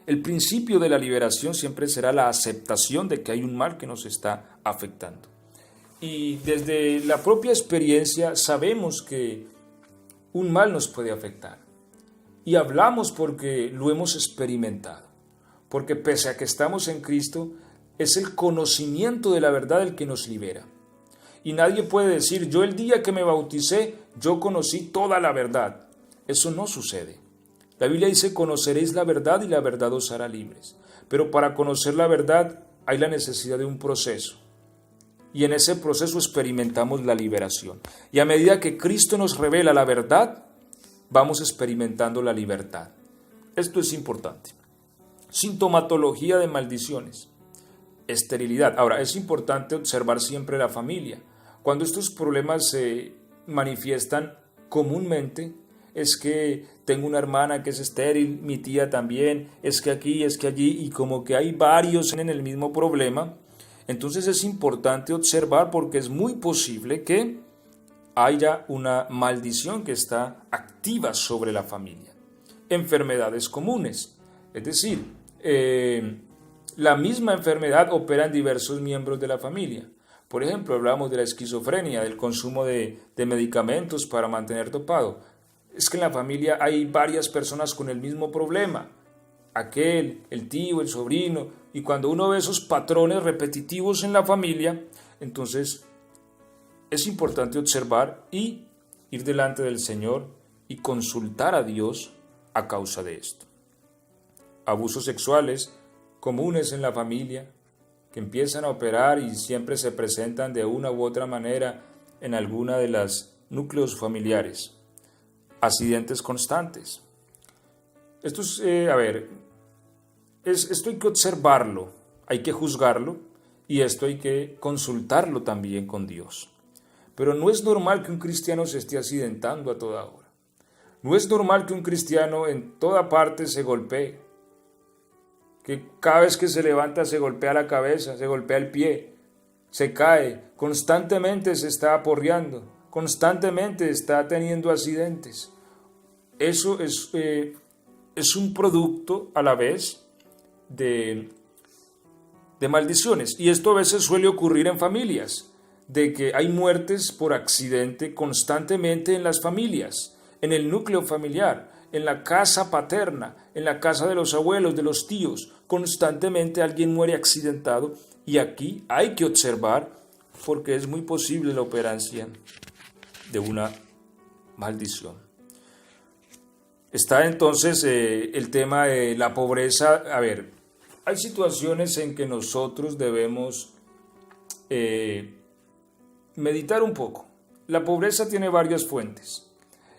El principio de la liberación siempre será la aceptación de que hay un mal que nos está afectando. Y desde la propia experiencia sabemos que un mal nos puede afectar. Y hablamos porque lo hemos experimentado. Porque pese a que estamos en Cristo, es el conocimiento de la verdad el que nos libera. Y nadie puede decir, yo el día que me bauticé, yo conocí toda la verdad. Eso no sucede. La Biblia dice, conoceréis la verdad y la verdad os hará libres. Pero para conocer la verdad hay la necesidad de un proceso. Y en ese proceso experimentamos la liberación. Y a medida que Cristo nos revela la verdad, vamos experimentando la libertad. Esto es importante. Sintomatología de maldiciones. Esterilidad. Ahora, es importante observar siempre la familia. Cuando estos problemas se manifiestan comúnmente, es que tengo una hermana que es estéril, mi tía también, es que aquí, es que allí, y como que hay varios en el mismo problema, entonces es importante observar porque es muy posible que haya una maldición que está activa sobre la familia. Enfermedades comunes, es decir, la misma enfermedad opera en diversos miembros de la familia. Por ejemplo, hablamos de la esquizofrenia, del consumo de medicamentos para mantener dopado. Es que en la familia hay varias personas con el mismo problema. Aquel, el tío, el sobrino. Y cuando uno ve esos patrones repetitivos en la familia, entonces es importante observar y ir delante del Señor y consultar a Dios a causa de esto. Abusos sexuales comunes en la familia que empiezan a operar y siempre se presentan de una u otra manera en alguna de los núcleos familiares. Accidentes constantes. Esto es, esto hay que observarlo, hay que juzgarlo y esto hay que consultarlo también con Dios. Pero no es normal que un cristiano se esté accidentando a toda hora. No es normal que un cristiano en toda parte se golpee, que cada vez que se levanta se golpea la cabeza, se golpea el pie. se cae, constantemente se está aporreando, constantemente está teniendo accidentes. Eso es un producto a la vez de maldiciones. Y esto a veces suele ocurrir en familias, de que hay muertes por accidente constantemente en las familias, en el núcleo familiar, en la casa paterna, en la casa de los abuelos, de los tíos. Constantemente alguien muere accidentado y aquí hay que observar porque es muy posible la operancia de una maldición. Está entonces el tema de la pobreza. A ver, hay situaciones en que nosotros debemos meditar un poco. La pobreza tiene varias fuentes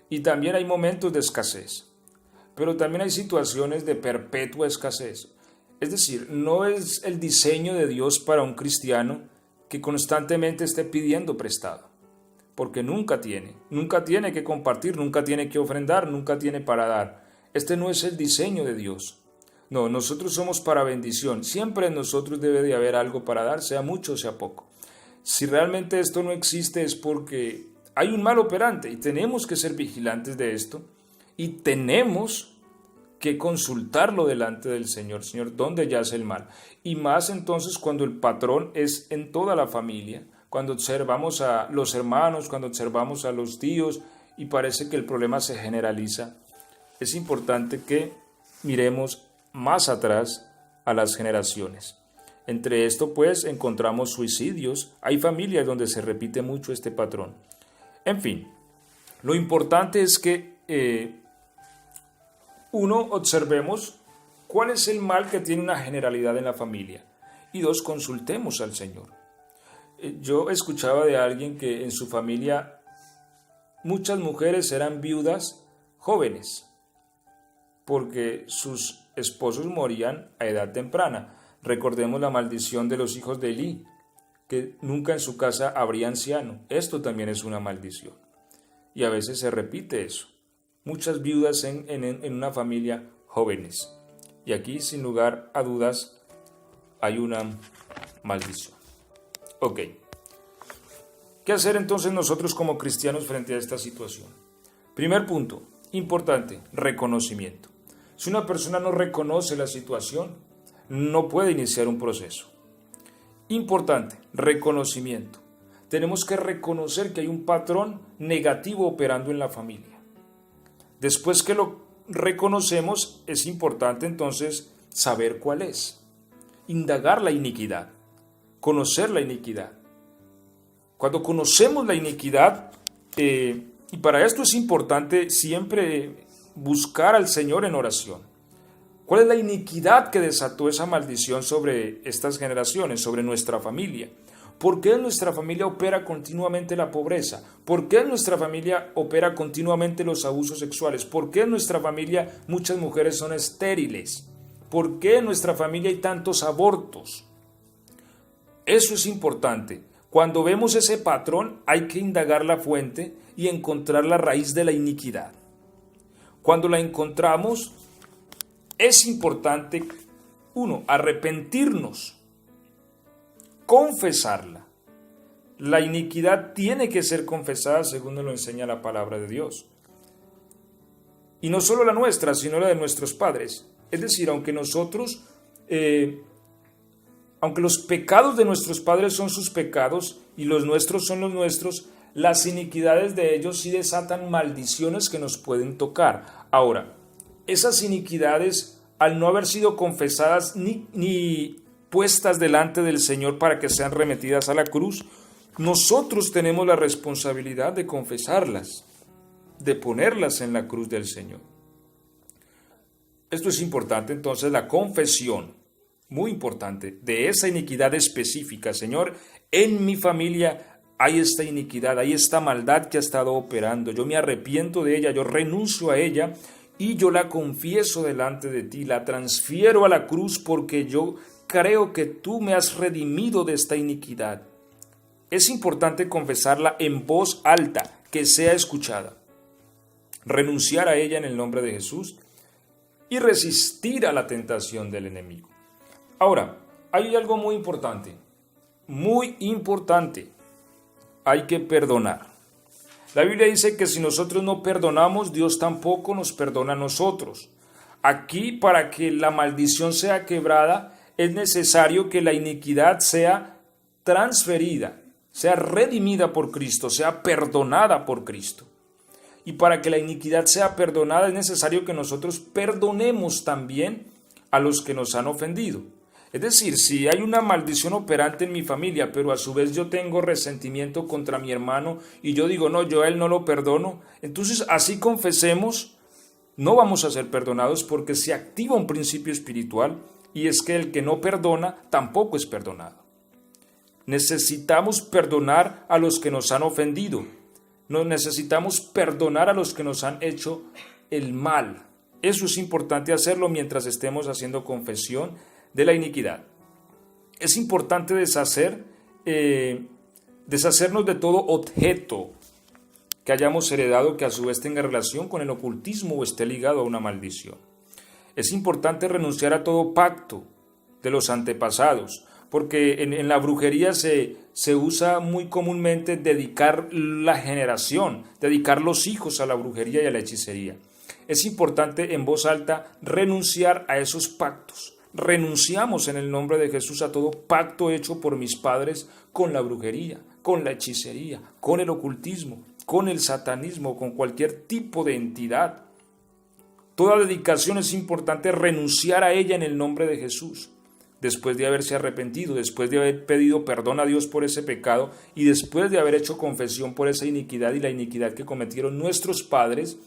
y también hay momentos de escasez, pero también hay situaciones de perpetua escasez. Es decir, no es el diseño de Dios para un cristiano que constantemente esté pidiendo prestado, porque nunca tiene que compartir, nunca tiene que ofrendar, nunca tiene para dar. Este no es el diseño de Dios. No, nosotros somos para bendición. Siempre en nosotros debe de haber algo para dar, sea mucho o sea poco. Si realmente esto no existe es porque hay un mal operante y tenemos que ser vigilantes de esto y tenemos que consultarlo delante del Señor. Señor, ¿dónde yace el mal? Y más entonces cuando el patrón es en toda la familia, cuando observamos a los hermanos, cuando observamos a los tíos y parece que el problema se generaliza. Es importante que miremos más atrás a las generaciones. Entre esto pues encontramos suicidios, hay familias donde se repite mucho este patrón. En fin, lo importante es que observemos cuál es el mal que tiene una generalidad en la familia y dos, consultemos al Señor. Yo escuchaba de alguien que en su familia muchas mujeres eran viudas jóvenes porque sus esposos morían a edad temprana. Recordemos la maldición de los hijos de Elí, que nunca en su casa habría anciano. Esto también es una maldición. Y a veces se repite eso. Muchas viudas en una familia jóvenes. Y aquí, sin lugar a dudas, hay una maldición. Ok. ¿Qué hacer entonces nosotros como cristianos frente a esta situación? Primer punto, importante, reconocimiento. Si una persona no reconoce la situación, no puede iniciar un proceso. Importante, reconocimiento. Tenemos que reconocer que hay un patrón negativo operando en la familia. Después que lo reconocemos, es importante entonces saber cuál es. Indagar la iniquidad, conocer la iniquidad. Cuando conocemos la iniquidad, y para esto es importante siempre buscar al Señor en oración. ¿Cuál es la iniquidad que desató esa maldición sobre estas generaciones, sobre nuestra familia? ¿Por qué en nuestra familia opera continuamente la pobreza? ¿Por qué en nuestra familia opera continuamente los abusos sexuales? ¿Por qué en nuestra familia muchas mujeres son estériles? ¿Por qué en nuestra familia hay tantos abortos? Eso es importante. Cuando vemos ese patrón hay que indagar la fuente y encontrar la raíz de la iniquidad. Cuando la encontramos, es importante, arrepentirnos, confesarla. La iniquidad tiene que ser confesada según nos lo enseña la palabra de Dios. Y no solo la nuestra, sino la de nuestros padres. Es decir, aunque nosotros, aunque los pecados de nuestros padres son sus pecados y los nuestros son los nuestros, las iniquidades de ellos sí desatan maldiciones que nos pueden tocar. Ahora, esas iniquidades, al no haber sido confesadas ni puestas delante del Señor para que sean remetidas a la cruz, nosotros tenemos la responsabilidad de confesarlas, de ponerlas en la cruz del Señor. Esto es importante, entonces, la confesión, muy importante, de esa iniquidad específica. Señor, en mi familia hay esta iniquidad, hay esta maldad que ha estado operando. Yo me arrepiento de ella, yo renuncio a ella y yo la confieso delante de ti, la transfiero a la cruz porque yo creo que tú me has redimido de esta iniquidad. Es importante confesarla en voz alta, que sea escuchada. Renunciar a ella en el nombre de Jesús y resistir a la tentación del enemigo. Ahora, hay algo muy importante. muy importante, hay que perdonar. La Biblia dice que si nosotros no perdonamos, Dios tampoco nos perdona a nosotros. Aquí, para que la maldición sea quebrada, es necesario que la iniquidad sea transferida, sea redimida por Cristo, sea perdonada por Cristo. Y para que la iniquidad sea perdonada es necesario que nosotros perdonemos también a los que nos han ofendido. Es decir, si hay una maldición operante en mi familia, pero a su vez yo tengo resentimiento contra mi hermano y yo digo, no, yo a él no lo perdono, entonces así confesemos, no vamos a ser perdonados porque se activa un principio espiritual y es que el que no perdona tampoco es perdonado. Necesitamos perdonar a los que nos han ofendido, necesitamos perdonar a los que nos han hecho el mal. Eso es importante hacerlo mientras estemos haciendo confesión de la iniquidad. Es importante deshacernos de todo objeto que hayamos heredado que a su vez tenga relación con el ocultismo o esté ligado a una maldición. Es importante renunciar a todo pacto de los antepasados, porque en la brujería se usa muy comúnmente dedicar la generación, dedicar los hijos a la brujería y a la hechicería. Es importante en voz alta renunciar a esos pactos. Renunciamos en el nombre de Jesús a todo pacto hecho por mis padres con la brujería, con la hechicería, con el ocultismo, con el satanismo, con cualquier tipo de entidad. Toda dedicación es importante renunciar a ella en el nombre de Jesús, después de haberse arrepentido, después de haber pedido perdón a Dios por ese pecado y después de haber hecho confesión por esa iniquidad y la iniquidad que cometieron nuestros padres.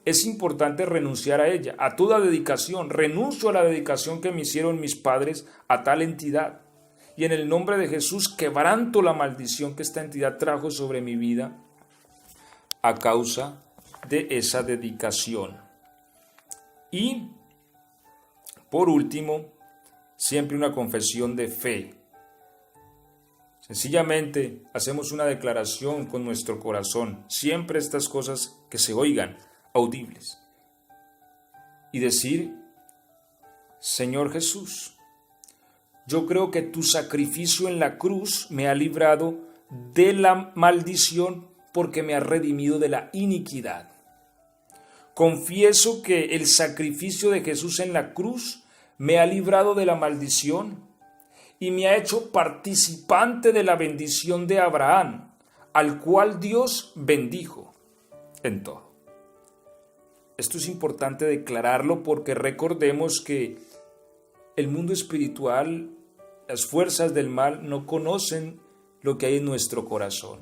Es importante renunciar a ella, a toda dedicación. Renuncio a la dedicación que me hicieron mis padres a tal entidad. Y en el nombre de Jesús quebranto la maldición que esta entidad trajo sobre mi vida a causa de esa dedicación. Y, por último, siempre una confesión de fe. Sencillamente hacemos una declaración con nuestro corazón. Siempre estas cosas que se oigan audibles y decir: Señor Jesús, yo creo que tu sacrificio en la cruz me ha librado de la maldición porque me ha redimido de la iniquidad. Confieso que el sacrificio de Jesús en la cruz me ha librado de la maldición y me ha hecho participante de la bendición de Abraham, al cual Dios bendijo en todo. Esto es importante declararlo porque recordemos que el mundo espiritual, las fuerzas del mal no conocen lo que hay en nuestro corazón.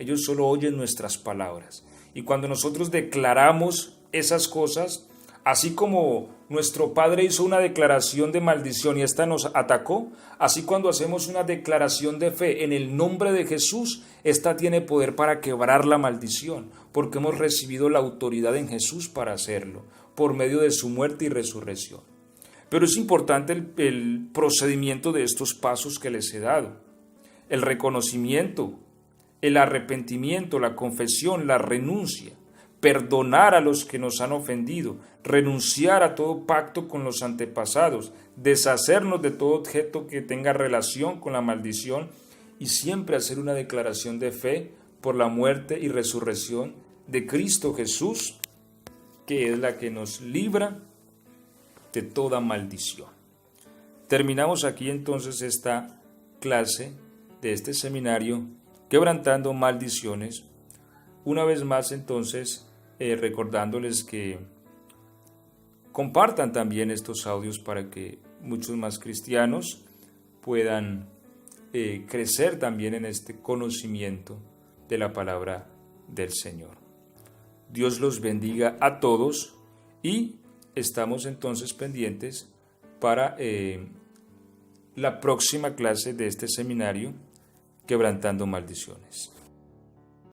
Ellos solo oyen nuestras palabras. Y cuando nosotros declaramos esas cosas, así como nuestro padre hizo una declaración de maldición y esta nos atacó, así cuando hacemos una declaración de fe en el nombre de Jesús, esta tiene poder para quebrar la maldición, porque hemos recibido la autoridad en Jesús para hacerlo, por medio de su muerte y resurrección. Pero es importante el procedimiento de estos pasos que les he dado. El reconocimiento, el arrepentimiento, la confesión, la renuncia, perdonar a los que nos han ofendido, renunciar a todo pacto con los antepasados, deshacernos de todo objeto que tenga relación con la maldición y siempre hacer una declaración de fe por la muerte y resurrección de Cristo Jesús, que es la que nos libra de toda maldición. Terminamos aquí entonces esta clase de este seminario, Quebrantando Maldiciones. Una vez más entonces, recordándoles que compartan también estos audios para que muchos más cristianos puedan crecer también en este conocimiento de la palabra del Señor. Dios los bendiga a todos y estamos entonces pendientes para la próxima clase de este seminario, Quebrantando Maldiciones.